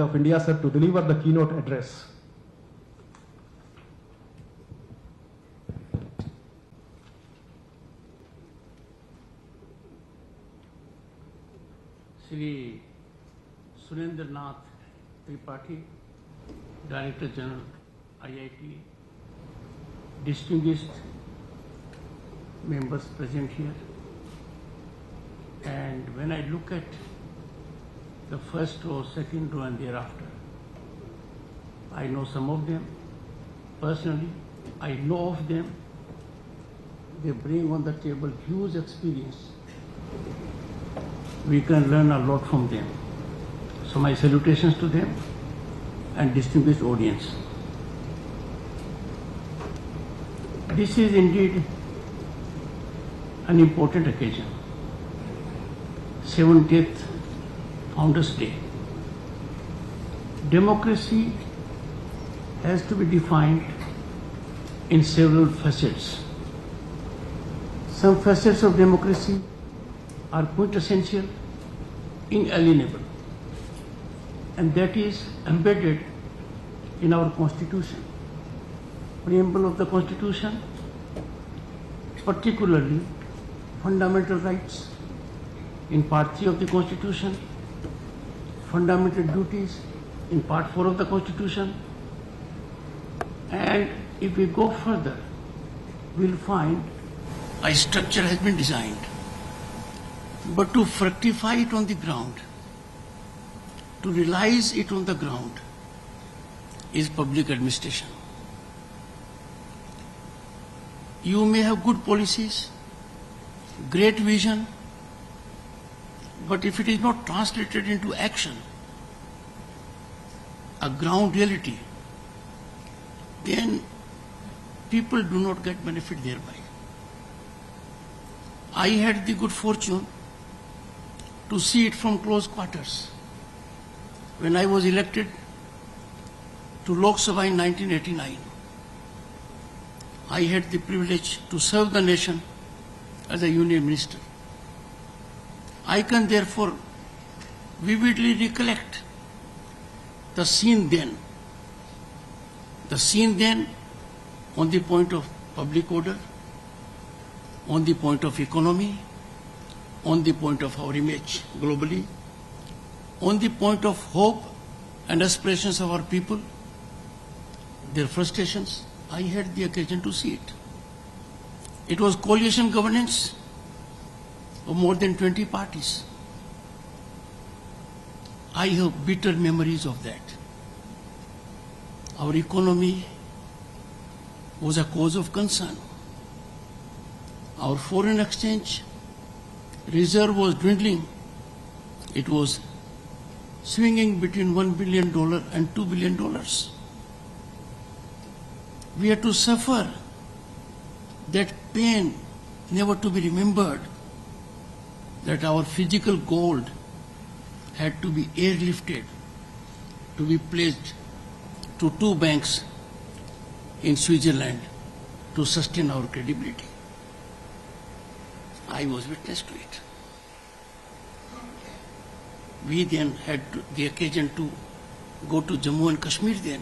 of India, sir, to deliver the keynote address. Shri Surendranath Tripathi, Director General, IIPA, distinguished members present here, and when I look at the first row, second row and thereafter, I know some of them personally, I know of them, they bring on the table huge experience. We can learn a lot from them. So my salutations to them and distinguished audience. This is indeed an important occasion. 70th Founders Day. Democracy has to be defined in several facets. Some facets of democracy are quintessential, inalienable, and that is embedded in our Constitution. Preamble of the Constitution, particularly fundamental rights in Part 3 of the Constitution, fundamental duties in Part 4 of the Constitution, and if we go further, we'll find a structure has been designed. But to fructify it on the ground, to realize it on the ground, is public administration. You may have good policies, great vision, but if it is not translated into action, a ground reality, then people do not get benefit thereby. I had the good fortune to see it from close quarters. When I was elected to Lok Sabha in 1989, I had the privilege to serve the nation as a union minister. I can therefore vividly recollect the scene then. The scene then on the point of public order, on the point of economy, on the point of our image globally, on the point of hope and aspirations of our people, their frustrations. I had the occasion to see it. It was coalition governance of more than 20 parties. I have bitter memories of that. Our economy was a cause of concern. Our foreign exchange reserve was dwindling. It was swinging between $1 billion and $2 billion. We had to suffer that pain never to be remembered, that our physical gold had to be airlifted to be placed to 2 banks in Switzerland to sustain our credibility. I was witness to it. We then had the occasion to go to Jammu and Kashmir then.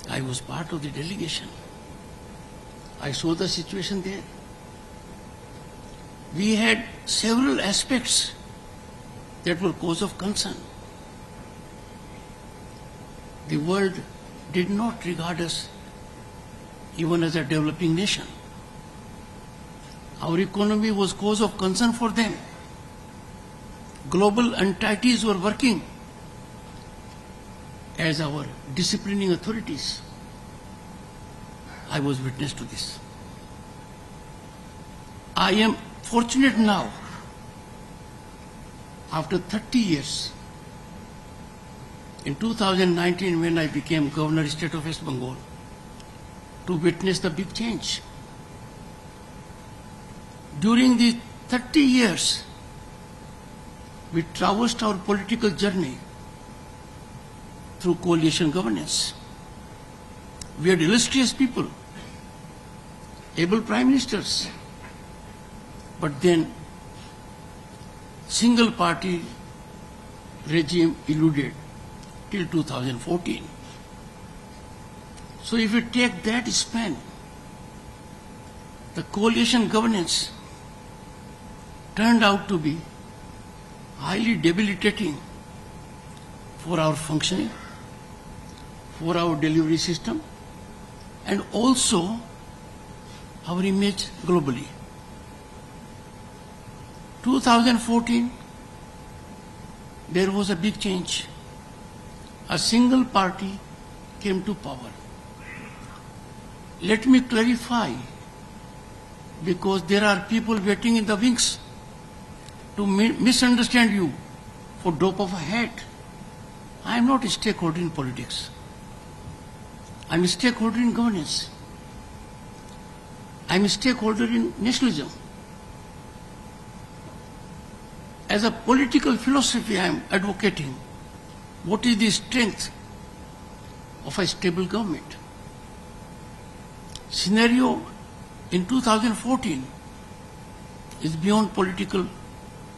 I was part of the delegation. I saw the situation there. We had several aspects that were cause of concern. The world did not regard us even as a developing nation. Our economy was cause of concern for them. Global entities were working as our disciplining authorities. I was witness to this. I am fortunate now, after 30 years, in 2019 when I became Governor of the State of West Bengal, to witness the big change. During these 30 years, we traversed our political journey through coalition governance. We had illustrious people, able prime ministers, but then single party regime eluded till 2014. So if you take that span, the coalition governance turned out to be highly debilitating for our functioning, for our delivery system, and also our image globally. 2014, there was a big change. A single party came to power. Let me clarify, because there are people waiting in the wings to misunderstand you for dope of a hat. I am not a stakeholder in politics. I am a stakeholder in governance. I am a stakeholder in nationalism. As a political philosophy, I am advocating what is the strength of a stable government. Scenario in 2014 is beyond political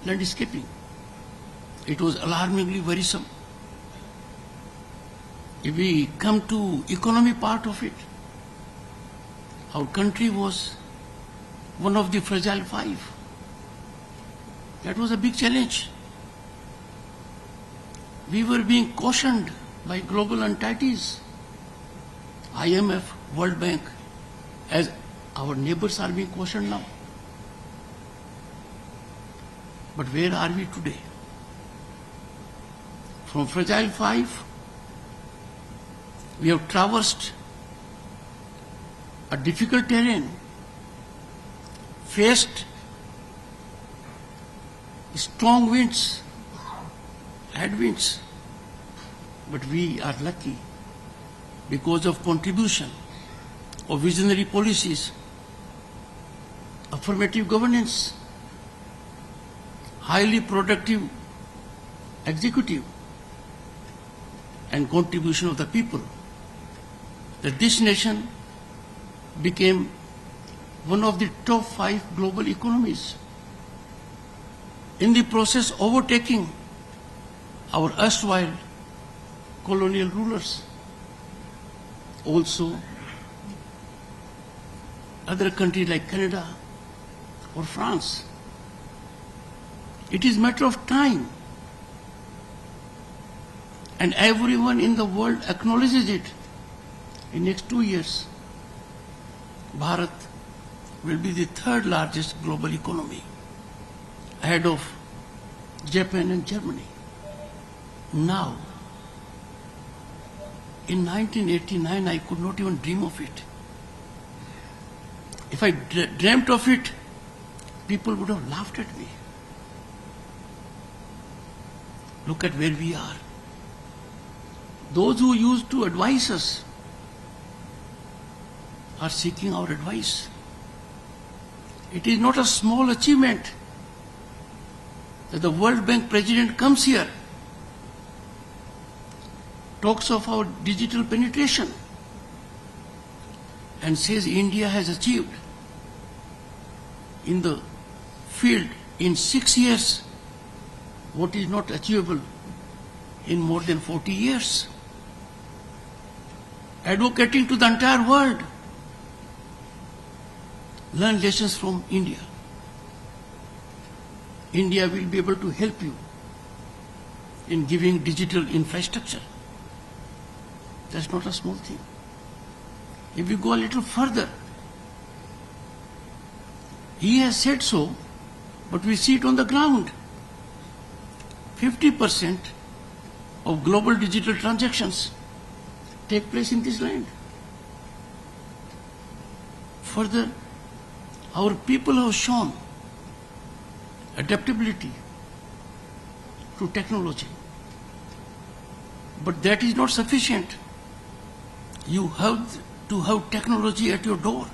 landscaping. It was alarmingly worrisome. If we come to economy part of it, our country was one of the fragile five. That was a big challenge. We were being cautioned by global entities, IMF, World Bank, as our neighbors are being cautioned now. But where are we today? From fragile five, we have traversed a difficult terrain, faced strong winds, headwinds, but we are lucky because of contribution of visionary policies, affirmative governance, highly productive executive, and contribution of the people, that this nation became one of the top 5 global economies, in the process overtaking our erstwhile colonial rulers. Also, other countries like Canada or France. It is a matter of time, and everyone in the world acknowledges it. In next 2 years, Bharat will be the 3rd largest global economy, ahead of Japan and Germany. Now, in 1989, I could not even dream of it. If I dreamt of it, people would have laughed at me. Look at where we are. Those who used to advise us are seeking our advice. It is not a small achievement that the World Bank president comes here, talks of our digital penetration, and says India has achieved in the field in 6 years what is not achievable in more than 40 years. Advocating to the entire world, learn lessons from India. India will be able to help you in giving digital infrastructure. That's not a small thing. If we go a little further, he has said so, but we see it on the ground. 50% of global digital transactions take place in this land. Further, our people have shown adaptability to technology. But that is not sufficient. You have to have technology at your door.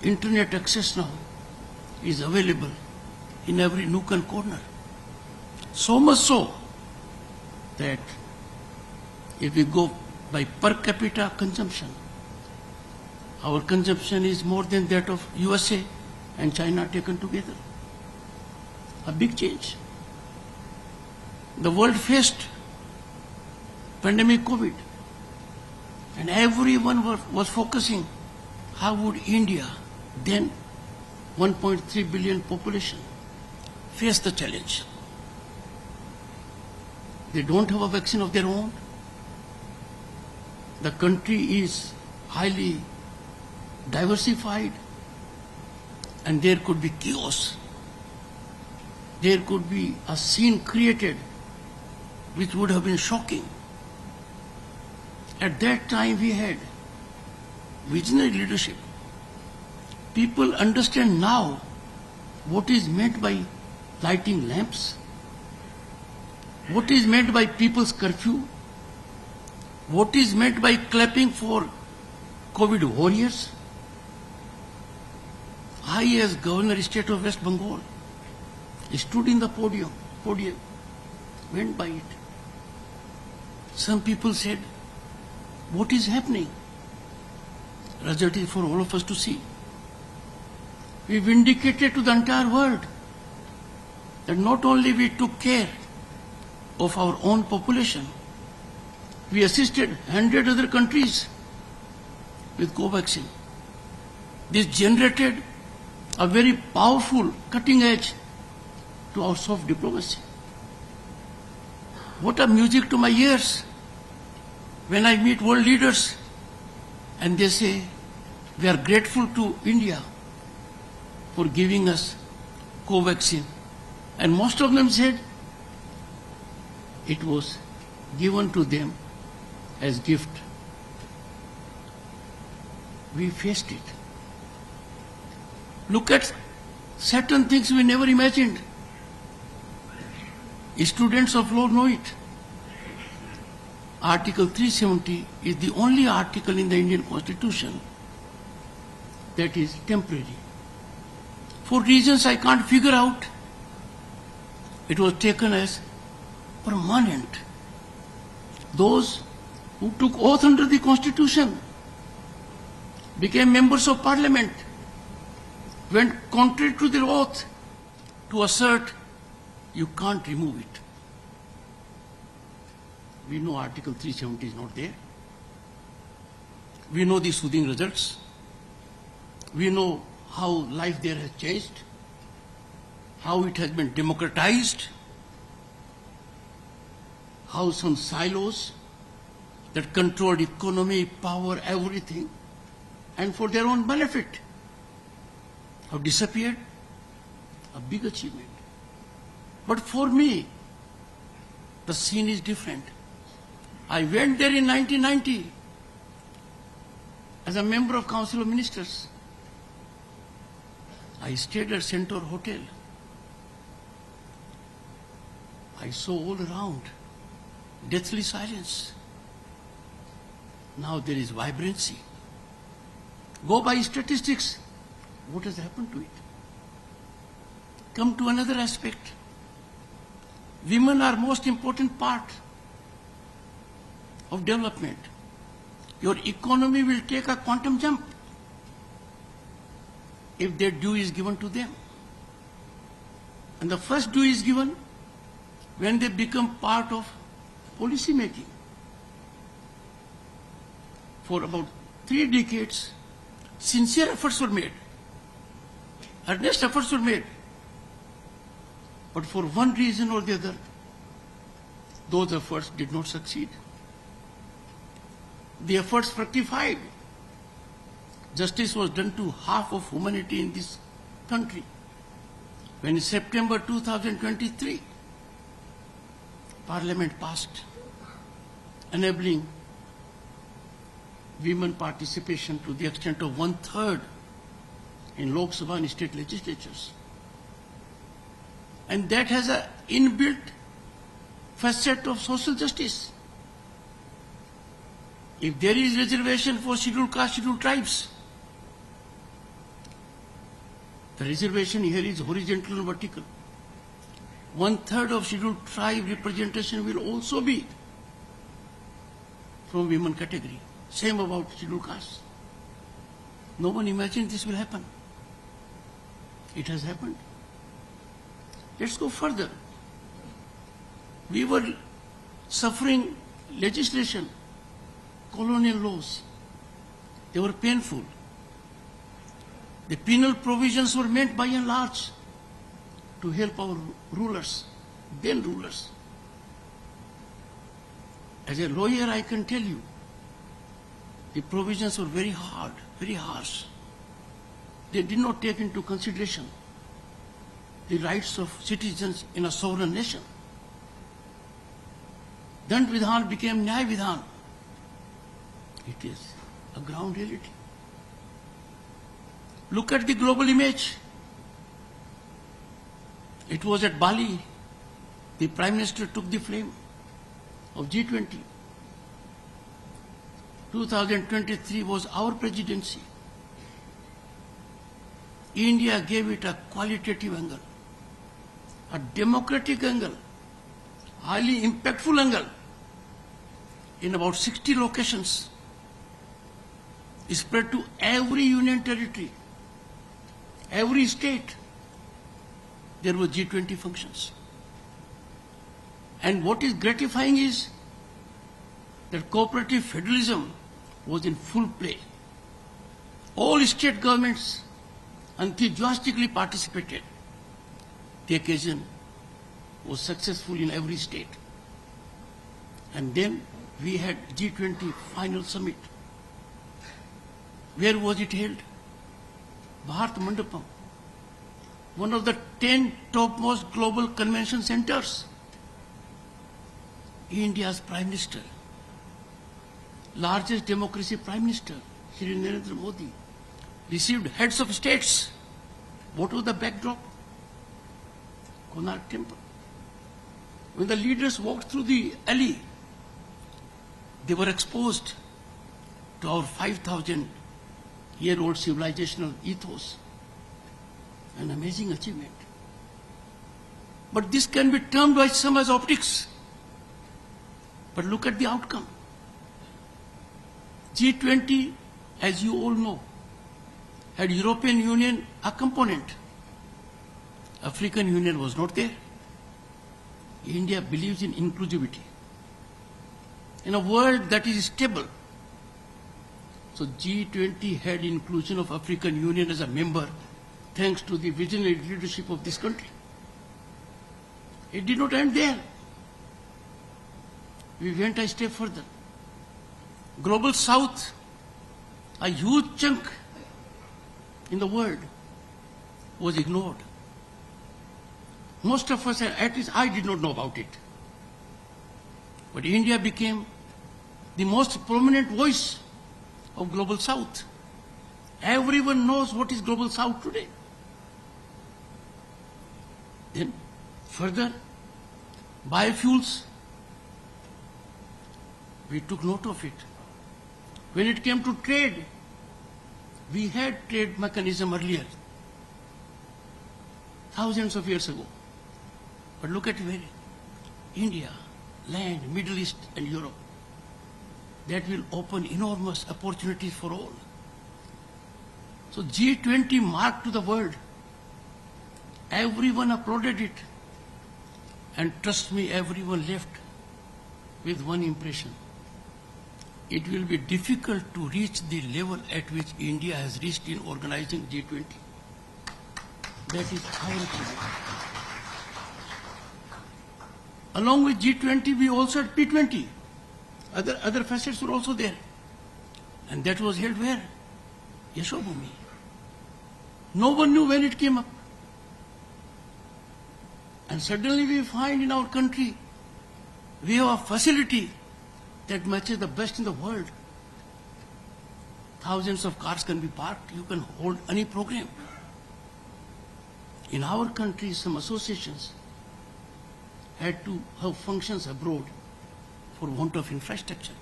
Internet access now is available in every nook and corner. So much so that if we go by per capita consumption, our consumption is more than that of USA and China taken together. A big change. the world faced pandemic COVID, and everyone was focusing how would India, then 1.3 billion population, face the challenge. They don't have a vaccine of their own. The country is highly diversified, and there could be chaos. There could be a scene created which would have been shocking. At that time we had visionary leadership. People understand now what is meant by lighting lamps, what is meant by people's curfew, what is meant by clapping for COVID warriors. I, as Governor State of West Bengal, stood in the podium, went by it. Some people said, what is happening? Result is for all of us to see. We vindicated to the entire world that not only we took care of our own population, we assisted 100 other countries with Covaxin. This generated a very powerful cutting edge to our soft diplomacy. What a music to my ears when I meet world leaders and they say, we are grateful to India for giving us Covaxin. And most of them said it was given to them as gift. We faced it. Look at certain things we never imagined. Students of law know it. Article 370 is the only article in the Indian Constitution that is temporary. For reasons I can't figure out, it was taken as permanent. Those who took oath under the Constitution, became members of Parliament, went contrary to their oath to assert you can't remove it. We know Article 370 is not there. We know the soothing results. We know how life there has changed, how it has been democratized, how some silos that controlled economy, power, everything, and for their own benefit, have disappeared. A big achievement. But for me, the scene is different. I went there in 1990 as a member of Council of Ministers. I stayed at Centaur Hotel. I saw all around deathly silence. Now there is vibrancy. Go by statistics. What has happened to it? Come to another aspect. Women are most important part of development. Your economy will take a quantum jump if their due is given to them. And the first due is given when they become part of policy making. For about 3 decades, sincere efforts were made. Earnest efforts were made. But for one reason or the other, those efforts did not succeed. The efforts fructified. Justice was done to half of humanity in this country. When in September 2023, Parliament passed enabling women participation to the extent of 1/3 in Lok Sabha and state legislatures. And that has an inbuilt facet of social justice. If there is reservation for scheduled caste, scheduled tribes, the reservation here is horizontal and vertical. 1/3 of scheduled tribe representation will also be from women category. Same about scheduled caste. No one imagined this will happen. It has happened. Let's go further. We were suffering legislation, colonial laws. They were painful. The penal provisions were meant by and large to help our rulers, then rulers. As a lawyer, I can tell you, the provisions were very hard, very harsh. They did not take into consideration the rights of citizens in a sovereign nation. Dand Vidhan became Nyay Vidhan. It is a ground reality. Look at the global image. It was at Bali, the Prime Minister took the flame of G20. 2023 was our presidency. India gave it a qualitative angle, a democratic angle, highly impactful angle in about 60 locations, spread to every union territory, every state. There were G20 functions. And what is gratifying is that cooperative federalism was in full play. All state governments enthusiastically participated. The occasion was successful in every state. And then we had G20 final summit. Where was it held? Bharat Mandapam, one of the 10 topmost global convention centers. India's Prime Minister, largest democracy Prime Minister, Shri Narendra Modi, received heads of states. What was the backdrop? Konark Temple. When the leaders walked through the alley, they were exposed to our 5,000-year-old civilizational ethos. An amazing achievement. But this can be termed by some as optics. But look at the outcome. G20, as you all know, had European Union a component. African Union was not there. India believes in inclusivity. In a world that is stable. So G20 had inclusion of African Union as a member thanks to the visionary leadership of this country. It did not end there. We went a step further. Global South, a huge chunk in the world, was ignored. Most of us, at least I did not know about it. But India became the most prominent voice of Global South. Everyone knows what is Global South today. Then further, biofuels, we took note of it. When it came to trade, we had trade mechanism earlier, thousands of years ago. But look at where India, land, Middle East and Europe. That will open enormous opportunities for all. So G20 marked to the world. Everyone applauded it. And trust me, everyone left with one impression. It will be difficult to reach the level at which India has reached in organizing G20. That is our achievement. Along with G20, we also had P20. Other facets were also there. And that was held where? Yashobhumi. No one knew when it came up. And suddenly we find in our country, we have a facility that matches the best in the world. Thousands of cars can be parked. You can hold any program. In our country, some associations had to have functions abroad for want of infrastructure.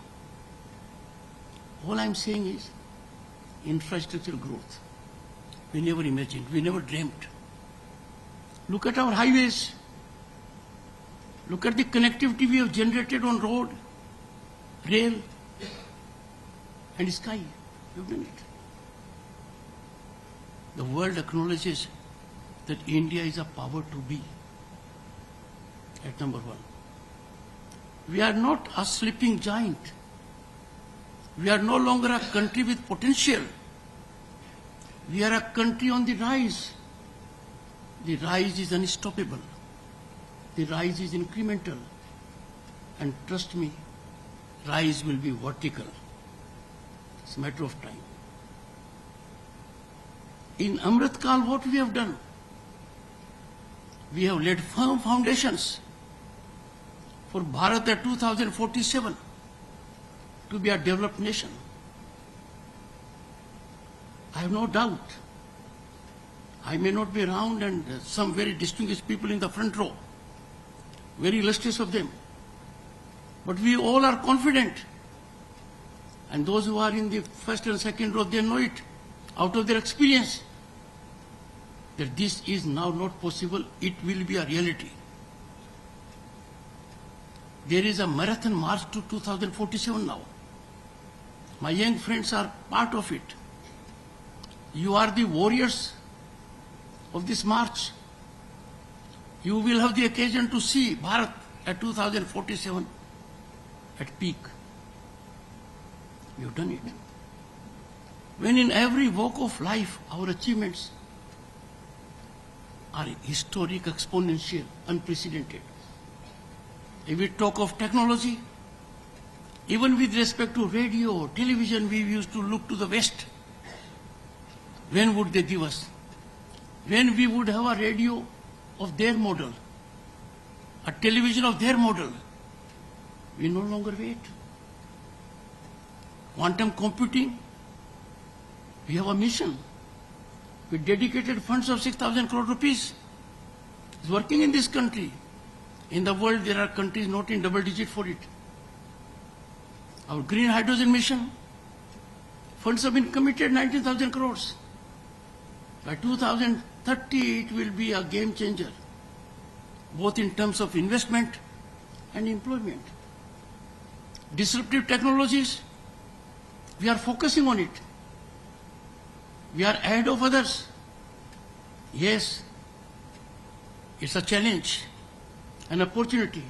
All I'm saying is infrastructural growth. We never imagined, we never dreamt. Look at our highways. Look at the connectivity we have generated on road, rail, and sky. We've done it. The world acknowledges that India is a power to be at number one. We are not a sleeping giant. We are no longer a country with potential. We are a country on the rise. The rise is unstoppable. The rise is incremental. And trust me, rise will be vertical. It's a matter of time. In Amrit Kal, what we have done? We have laid firm foundations for Bharat at 2047 to be a developed nation. I have no doubt. I may not be around, and some very distinguished people in the front row, very illustrious of them. But we all are confident. And those who are in the first and second row, they know it out of their experience, that this is now not possible. It will be a reality. There is a marathon march to 2047 now. My young friends are part of it. You are the warriors of this march. You will have the occasion to see Bharat at 2047 at peak. You have done it. When in every walk of life our achievements are historic, exponential, unprecedented. If we talk of technology, even with respect to radio, television, we used to look to the West. When would they give us? When we would have a radio of their model, a television of their model, we no longer wait. Quantum computing, we have a mission. We dedicated funds of 6,000 crore rupees. It's working in this country. In the world, there are countries not in double digit for it. Our green hydrogen mission, funds have been committed, 19,000 crores. By 2030, it will be a game changer, both in terms of investment and employment. Disruptive technologies, we are focusing on it. We are ahead of others. Yes, it's a challenge, an opportunity,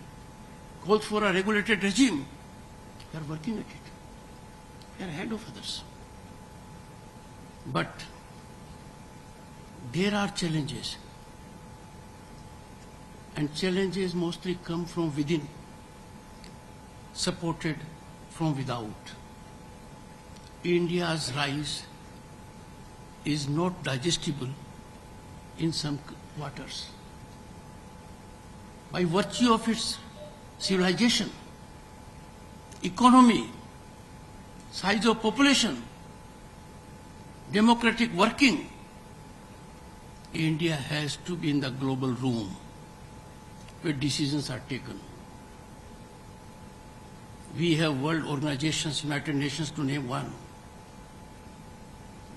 calls for a regulated regime. We are working at it. We are ahead of others. But there are challenges, and challenges mostly come from within, supported from without. India's rise is not digestible in some quarters. By virtue of its civilization, economy, size of population, democratic working, India has to be in the global room where decisions are taken. We have world organizations, United Nations to name one.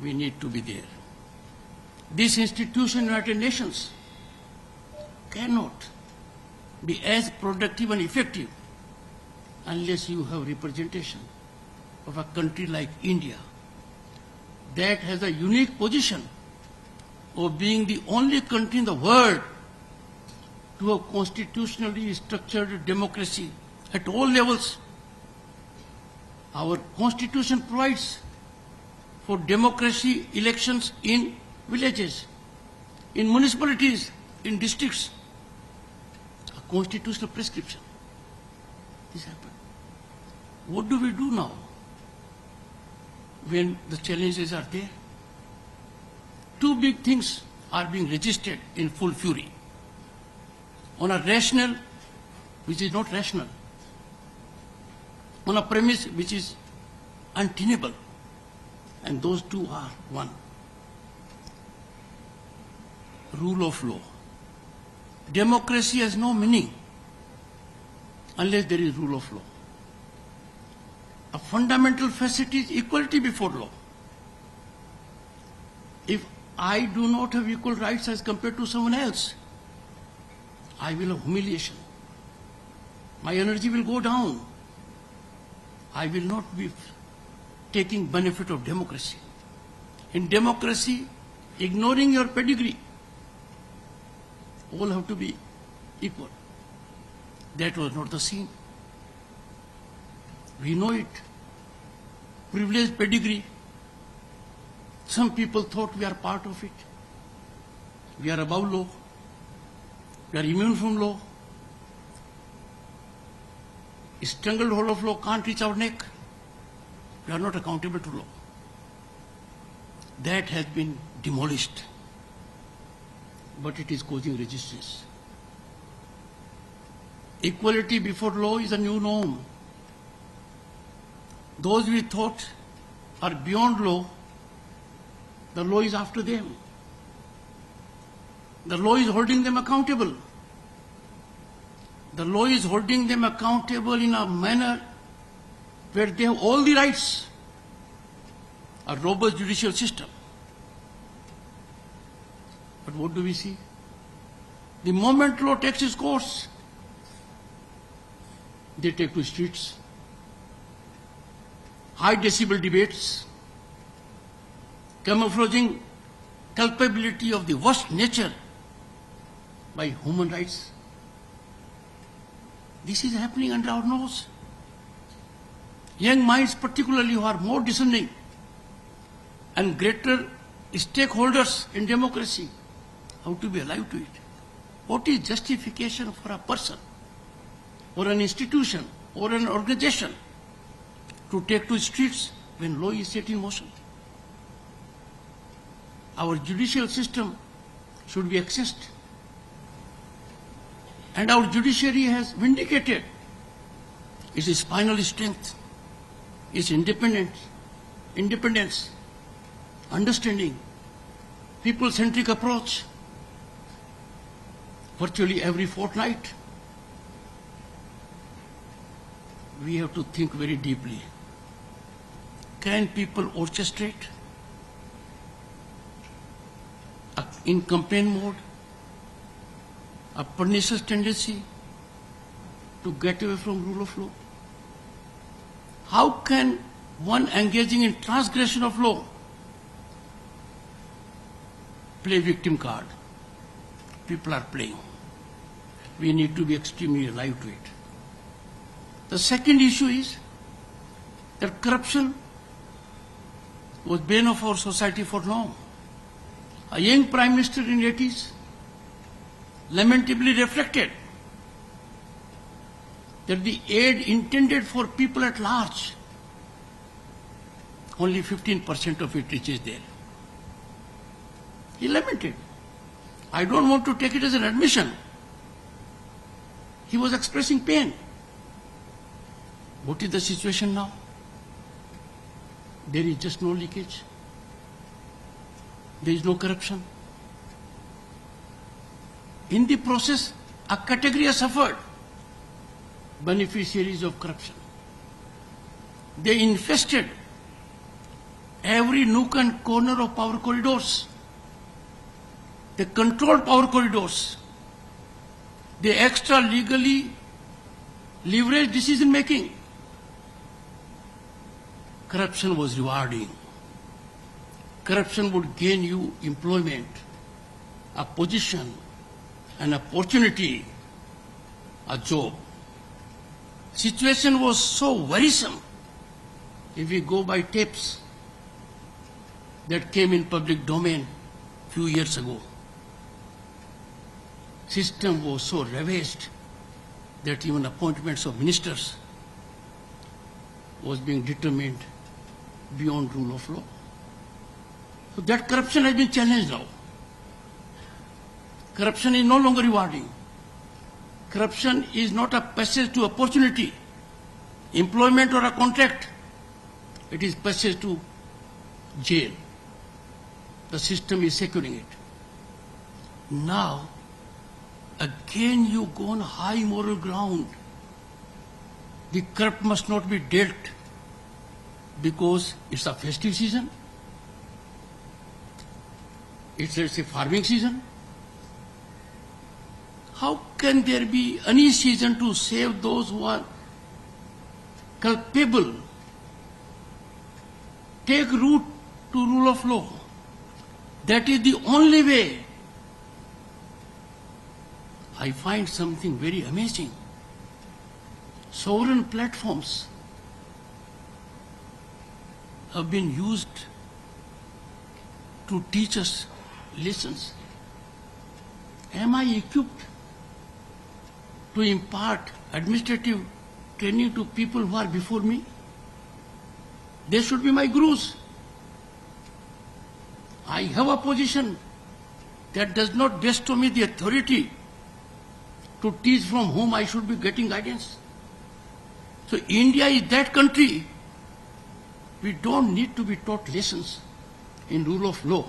We need to be there. This institution, United Nations, cannot be as productive and effective unless you have representation of a country like India that has a unique position of being the only country in the world to have constitutionally structured democracy at all levels. Our constitution provides for democracy elections in villages, in municipalities, in districts. A constitutional prescription. This happened. What do we do now when the challenges are there? Two big things are being registered in full fury. On a rational, which is not rational. On a premise which is untenable. And those two are one. Rule of law. Democracy has no meaning unless there is rule of law. A fundamental facet is equality before law. If I do not have equal rights as compared to someone else, I will have humiliation. My energy will go down. I will not be taking benefit of democracy. In democracy, ignoring your pedigree, all have to be equal. That was not the scene. We know it. Privileged pedigree. Some people thought we are part of it. We are above law. We are immune from law. A strangled hold of law can't reach our neck. We are not accountable to law. That has been demolished. But it is causing resistance. Equality before law is a new norm. Those we thought are beyond law, the law is after them. The law is holding them accountable. The law is holding them accountable in a manner where they have all the rights. A robust judicial system. But what do we see? The moment law takes its course, they take to streets, high decibel debates, camouflaging culpability of the worst nature by human rights. This is happening under our nose. Young minds particularly who are more discerning and greater stakeholders in democracy, how to be alive to it. What is justification for a person or an institution or an organization to take to streets when law is set in motion? Our judicial system should be accessed. And our judiciary has vindicated its spinal strength, its independence, understanding, people-centric approach. Virtually every fortnight, we have to think very deeply. Can people orchestrate in campaign mode a pernicious tendency to get away from rule of law? How can one engaging in transgression of law play victim card? People are playing. We need to be extremely alive to it. The second issue is that corruption was bane of our society for long. A young Prime Minister in the 80s lamentably reflected that the aid intended for people at large, only 15% of it reaches there. He lamented. I don't want to take it as an admission. He was expressing pain. What is the situation now? There is just no leakage. There is no corruption. In the process, a category has suffered, beneficiaries of corruption. They infested every nook and corner of power corridors. They controlled power corridors. They extra legally leveraged decision making. Corruption was rewarding. Corruption would gain you employment, a position, an opportunity, a job. Situation was so worrisome. If we go by tapes that came in public domain few years ago, system was so ravaged that even appointments of ministers was being determined beyond rule of law. So that corruption has been challenged now. Corruption is no longer rewarding. Corruption is not a passage to opportunity, employment or a contract. It is passage to jail. The system is securing it. Now, again you go on high moral ground. The corrupt must not be dealt because it's a festive season. It's, let's say, farming season. How can there be any season to save those who are culpable? Take root to rule of law. That is the only way. I find something very amazing. Sovereign platforms have been used to teach us lessons. Am I equipped to impart administrative training to people who are before me? They should be my gurus. I have a position that does not bestow me the authority to teach from whom I should be getting guidance. So India is that country. We don't need to be taught lessons in rule of law.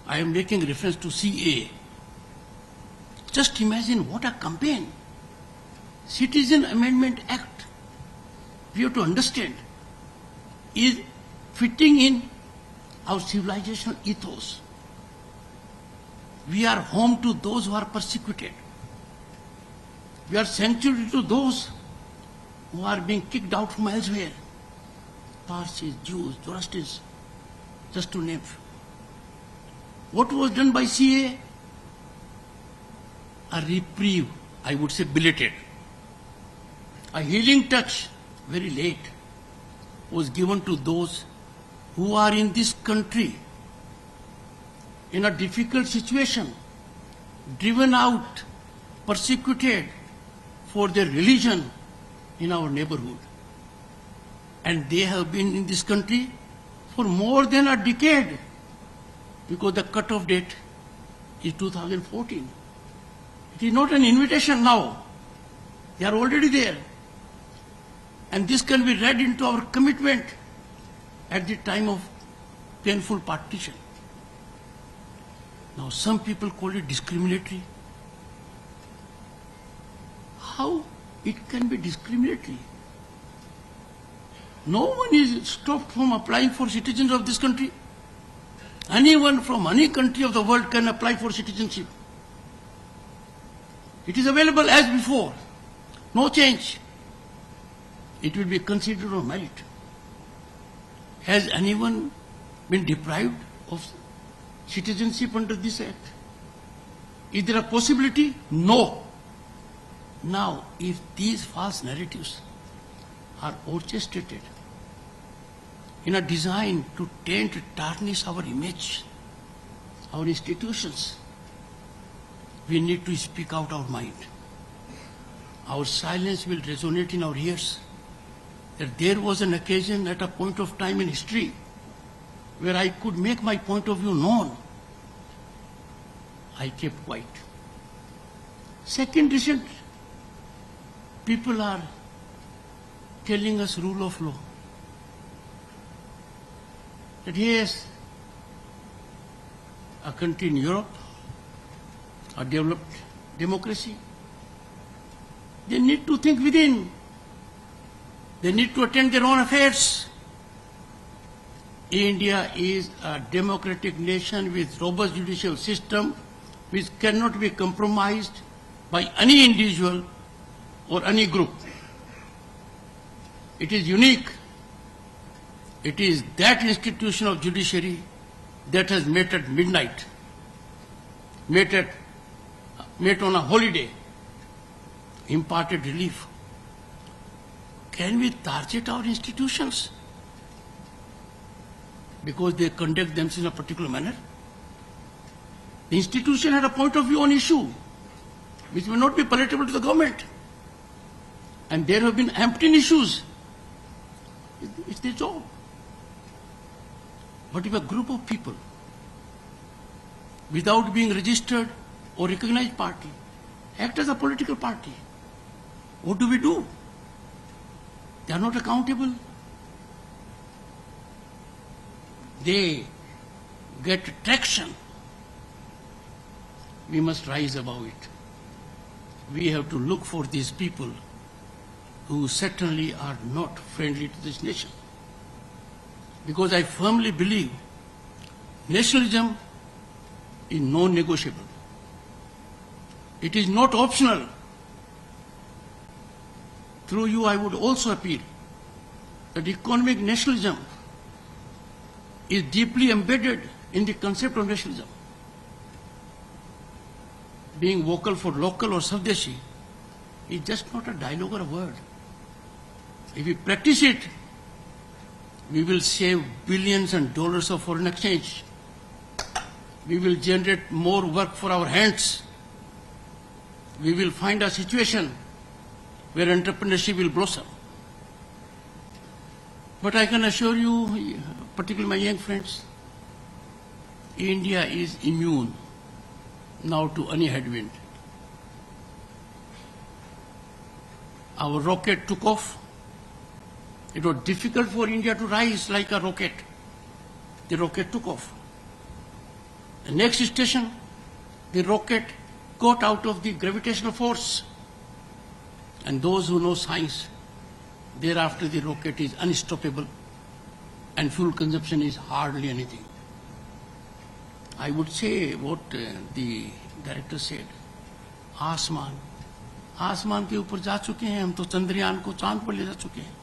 I am making reference to CAA. Just imagine what a campaign. Citizen Amendment Act, we have to understand, is fitting in our civilizational ethos. We are home to those who are persecuted. We are sanctuary to those who are being kicked out from elsewhere. Parsis, Jews, Zoroastrians, just to name. What was done by CA? A reprieve, I would say belated. A healing touch, very late, was given to those who are in this country in a difficult situation, driven out, persecuted for their religion in our neighborhood. And they have been in this country for more than a decade, because the cutoff date is 2014. It is not an invitation now. They are already there. And this can be read into our commitment at the time of painful partition. Now some people call it discriminatory. How it can be discriminatory? No one is stopped from applying for citizens of this country. Anyone from any country of the world can apply for citizenship. It is available as before. No change. It will be considered on merit. Has anyone been deprived of citizenship under this act? Is there a possibility? No. Now, if these false narratives are orchestrated in a design to taint, tarnish our image, our institutions, we need to speak out our mind. Our silence will resonate in our ears. That there was an occasion at a point of time in history where I could make my point of view known. I kept quiet. Second reason, people are telling us rule of law. That yes, a country in Europe, a developed democracy, they need to think within. They need to attend their own affairs. India is a democratic nation with robust judicial system which cannot be compromised by any individual or any group. It is unique. It is that institution of judiciary that has met at midnight, met on a holiday, imparted relief. Can we target our institutions because they conduct themselves in a particular manner? The institution had a point of view on issue which may not be palatable to the government. And there have been empty issues. It's their job. But if a group of people, without being registered or recognized party, act as a political party, what do we do? They are not accountable. They get traction. We must rise above it. We have to look for these people who certainly are not friendly to this nation. Because I firmly believe nationalism is non-negotiable. It is not optional. Through you, I would also appeal that economic nationalism is deeply embedded in the concept of nationalism. Being vocal for local or Swadeshi is just not a dialogue or a word. If we practice it, We will save billions and dollars of foreign exchange. We will generate more work for our hands. We will find a situation where entrepreneurship will blossom. But I can assure you, particularly my young friends, India is immune now to any headwind. Our rocket took off. It was difficult for India to rise like a rocket. The rocket took off. The next station, the rocket got out of the gravitational force. And those who know science, thereafter the rocket is unstoppable and fuel consumption is hardly anything. I would say what the director said, आसमान के ऊपर जा चुके हैं हम, तो चंद्रयान को चांद पर ले जा चुके हैं.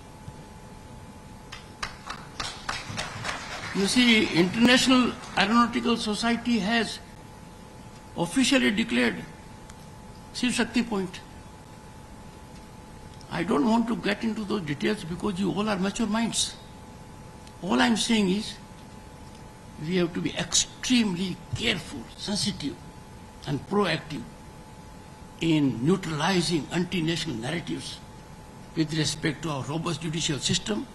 You see, International Aeronautical Society has officially declared Shiv Shakti Point. I don't want to get into those details because you all are mature minds. All I'm saying is we have to be extremely careful, sensitive, and proactive in neutralizing anti-national narratives with respect to our robust judicial system,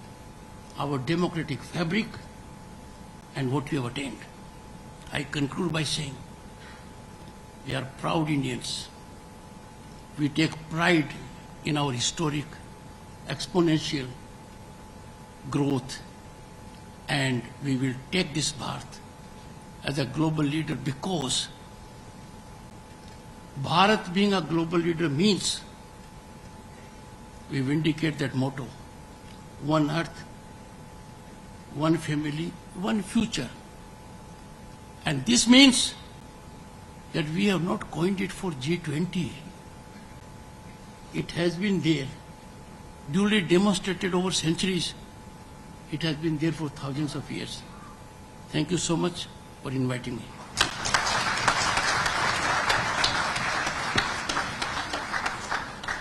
our democratic fabric, and what we have attained. I conclude by saying we are proud Indians. We take pride in our historic, exponential growth, and we will take this path as a global leader, because Bharat being a global leader means we vindicate that motto: one earth, one family, one future. And this means that we have not coined it for G20. It has been there, duly demonstrated over centuries. It has been there for thousands of years. Thank you so much for inviting me.